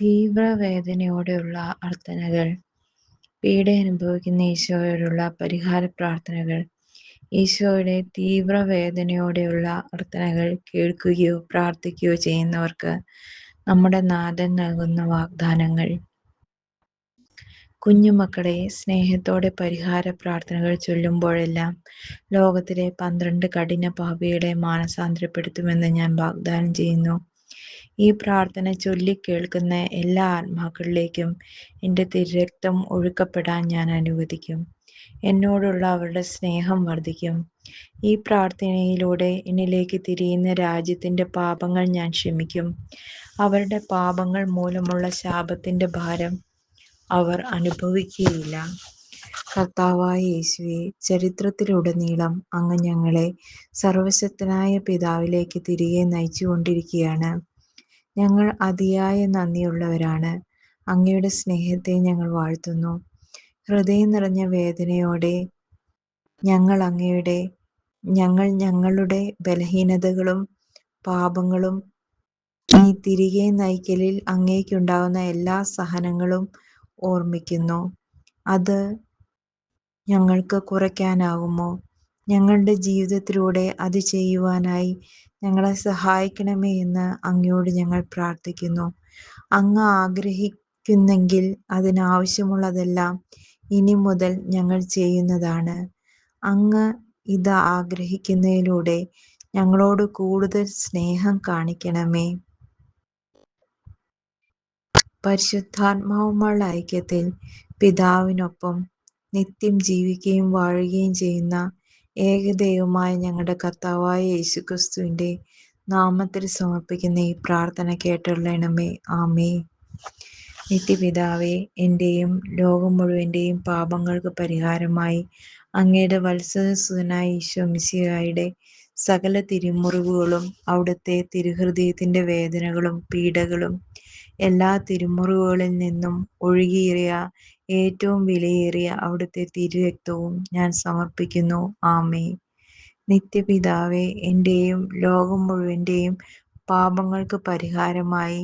തീവ്രവേദനയോടെയുള്ള അർത്ഥനകൾ. പീഡയനുഭവിക്കുന്ന ഈശോയോടുള്ള പരിഹാര പ്രാർത്ഥനകൾ. ഈശോയുടെ തീവ്രവേദനയോടെയുള്ള അർത്ഥനകൾ കേൾക്കുകയോ പ്രാർത്ഥിക്കുകയോ ചെയ്യുന്നവർക്ക് നമ്മുടെ നാഥൻ നൽകുന്ന വാഗ്ദാനങ്ങൾ. കുഞ്ഞുമക്കളെ, സ്നേഹത്തോടെ പരിഹാര പ്രാർത്ഥനകൾ ചൊല്ലുമ്പോഴെല്ലാം ലോകത്തിലെ 12 കഠിന പാപികളെ മാനസാന്തരപ്പെടുത്തുമെന്ന് ഞാൻ വാഗ്ദാനം ചെയ്യുന്നു. ഈ പ്രാർത്ഥന ചൊല്ലിക്കേൾക്കുന്ന എല്ലാ ആത്മാക്കളിലേക്കും എൻ്റെ തിരുരക്തം ഒഴുക്കപ്പെടാൻ ഞാൻ അനുവദിക്കും. എന്നോടുള്ള അവരുടെ സ്നേഹം വർദ്ധിക്കും. ഈ പ്രാർത്ഥനയിലൂടെ എന്നിലേക്ക് തിരിയുന്ന രാജ്യത്തിൻ്റെ പാപങ്ങൾ ഞാൻ ക്ഷമിക്കും. അവരുടെ പാപങ്ങൾ മൂലമുള്ള ശാപത്തിൻ്റെ ഭാരം അവർ അനുഭവിക്കുകയില്ല. കർത്താവായ യേശുവേ, ചരിത്രത്തിലുടനീളം അങ്ങ് ഞങ്ങളെ സർവശക്തനായ പിതാവിലേക്ക് തിരികെ നയിച്ചുകൊണ്ടിരിക്കുകയാണ്. ഞങ്ങൾ അതിയായ നന്ദിയുള്ളവരാണ്. അങ്ങയുടെ സ്നേഹത്തെ ഞങ്ങൾ വാഴ്ത്തുന്നു. ഹൃദയം നിറഞ്ഞ വേദനയോടെ ഞങ്ങൾ ഞങ്ങളുടെ ബലഹീനതകളും പാപങ്ങളും ഈ തിരികെ നയിക്കലിൽ അങ്ങേക്കുണ്ടാകുന്ന എല്ലാ സഹനങ്ങളും ഓർമ്മിക്കുന്നു. അത് ഞങ്ങൾക്ക് കുറയ്ക്കാനാകുമോ? ഞങ്ങളുടെ ജീവിതത്തിലൂടെ അത് ചെയ്യുവാനായി ഞങ്ങളെ സഹായിക്കണമേ എന്ന് അങ്ങയോട് ഞങ്ങൾ പ്രാർത്ഥിക്കുന്നു. അങ്ങ് ആഗ്രഹിക്കുന്നെങ്കിൽ അതിനാവശ്യമുള്ളതെല്ലാം ഇനി മുതൽ ഞങ്ങൾ ചെയ്യുന്നതാണ്. അങ്ങ് ഇത് ആഗ്രഹിക്കുന്നതിലൂടെ ഞങ്ങളോട് കൂടുതൽ സ്നേഹം കാണിക്കണമേ. പരിശുദ്ധാത്മാവുമായുള്ള ഐക്യത്തിൽ പിതാവിനൊപ്പം നിത്യം ജീവിക്കുകയും വാഴുകയും ചെയ്യുന്ന ഏകദൈവമായ ഞങ്ങളുടെ കർത്താവായ യേശുക്രിസ്തുവിൻ്റെ നാമത്തിൽ സമർപ്പിക്കുന്ന ഈ പ്രാർത്ഥന കേട്ടരുളണമേ. ആമേൻ. നിത്യപിതാവേ, എൻ്റെയും ലോകം മുഴുവൻ്റെയും പാപങ്ങൾക്ക് പരിഹാരമായി അങ്ങയുടെ വത്സലസുതനായ ഈശോ മിശിഹായുടെ സകല തിരുമുറിവുകളും അവിടുത്തെ തിരുഹൃദയത്തിൻ്റെ വേദനകളും പീഡകളും എല്ലാ തിരുമുറിവുകളിൽ നിന്നും ഒഴുകിയേറിയ ഏറ്റവും വിലയേറിയ അവിടുത്തെ തിരുരക്തവും ഞാൻ സമർപ്പിക്കുന്നു. ആമേൻ. നിത്യപിതാവേ, എൻ്റെയും ലോകം മുഴുവൻ്റെയും പാപങ്ങൾക്ക് പരിഹാരമായി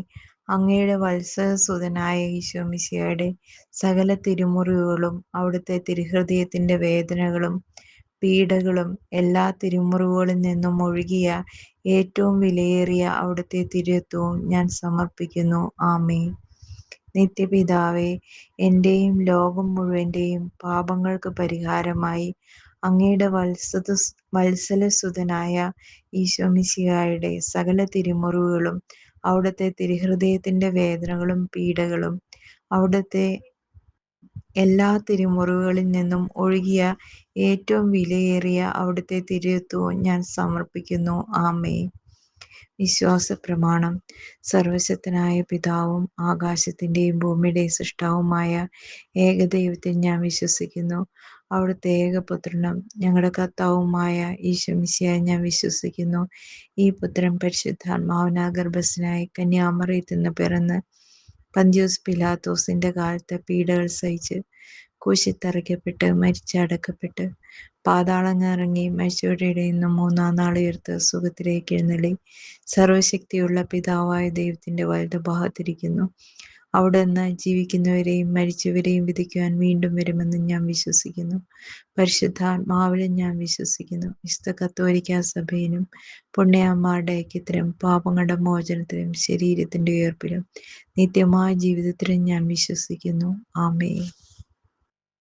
അങ്ങയുടെ വത്സലസുതനായ ഈശോ മിശിഹായുടെ സകല തിരുമുറിവുകളും അവിടുത്തെ തിരുഹൃദയത്തിൻ്റെ വേദനകളും പീഡകളും എല്ലാ തിരുമുറിവുകളിൽ നിന്നും ഒഴുകിയ ഏറ്റവും വിലയേറിയ അവിടുത്തെ തിരുരക്തവും ഞാൻ സമർപ്പിക്കുന്നു. ആമേൻ. നിത്യപിതാവേ, എൻ്റെയും ലോകം മുഴുവൻ്റെയും പാപങ്ങൾക്ക് പരിഹാരമായി അങ്ങയുടെ വത്സലസുതനായ ഈശോ മിശിഹായുടെ സകല തിരുമുറിവുകളും അവിടുത്തെ തിരുഹൃദയത്തിൻ്റെ വേദനകളും പീഡകളും അവിടുത്തെ എല്ലാ തിരുമുറിവുകളിൽ നിന്നും ഒഴുകിയ ഏറ്റവും വിലയേറിയ അവിടുത്തെ തിരുരക്തവും ഞാൻ സമർപ്പിക്കുന്നു. ആമേൻ. വിശ്വാസ പ്രമാണം. സർവശക്തനായ പിതാവും ആകാശത്തിൻ്റെയും ഭൂമിയുടെയും സൃഷ്ടാവുമായ ഏകദൈവത്തിൽ ഞാൻ വിശ്വസിക്കുന്നു. അവിടുത്തെ ഏകപുത്രനും ഞങ്ങളുടെ കർത്താവുമായ ഈശോ മിശിഹായെ ഞാൻ വിശ്വസിക്കുന്നു. ഈ പുത്രൻ പരിശുദ്ധാത്മാവിനാൽ ഗർഭസ്ഥനായി കന്യാമറിയത്തിൽ നിന്ന് പിറന്ന് പന്തിയോസ് പിലാത്തോസിന്റെ കാലത്ത് പീഡകൾ സഹിച്ച് ക്രൂശിൽ തറയ്ക്കപ്പെട്ട് മരിച്ചടക്കപ്പെട്ട് പാതാളമിറങ്ങി മരിച്ചവരുടെ ഇടയിൽ നിന്ന് 3-ാം നാൾ ഉയർത്ത് സുഖത്തിലേക്ക് എഴുന്നള്ളി സർവശക്തിയുള്ള പിതാവായ ദൈവത്തിന്റെ വലതുഭാഗത്തിരിക്കുന്നു. അവിടുന്ന് ജീവിക്കുന്നവരെയും മരിച്ചവരെയും വിധിക്കുവാൻ വീണ്ടും വരുമെന്ന് ഞാൻ വിശ്വസിക്കുന്നു. പരിശുദ്ധാത്മാവിലും ഞാൻ വിശ്വസിക്കുന്നു. വിശുദ്ധ കത്തോലിക്കാ സഭയിലും പുണ്യന്മാരുടെ ഐക്യത്തിലും പാപങ്ങളുടെ മോചനത്തിലും ശരീരത്തിന്റെ ഉയർപ്പിലും നിത്യമായ ജീവിതത്തിലും ഞാൻ വിശ്വസിക്കുന്നു. ആമേൻ.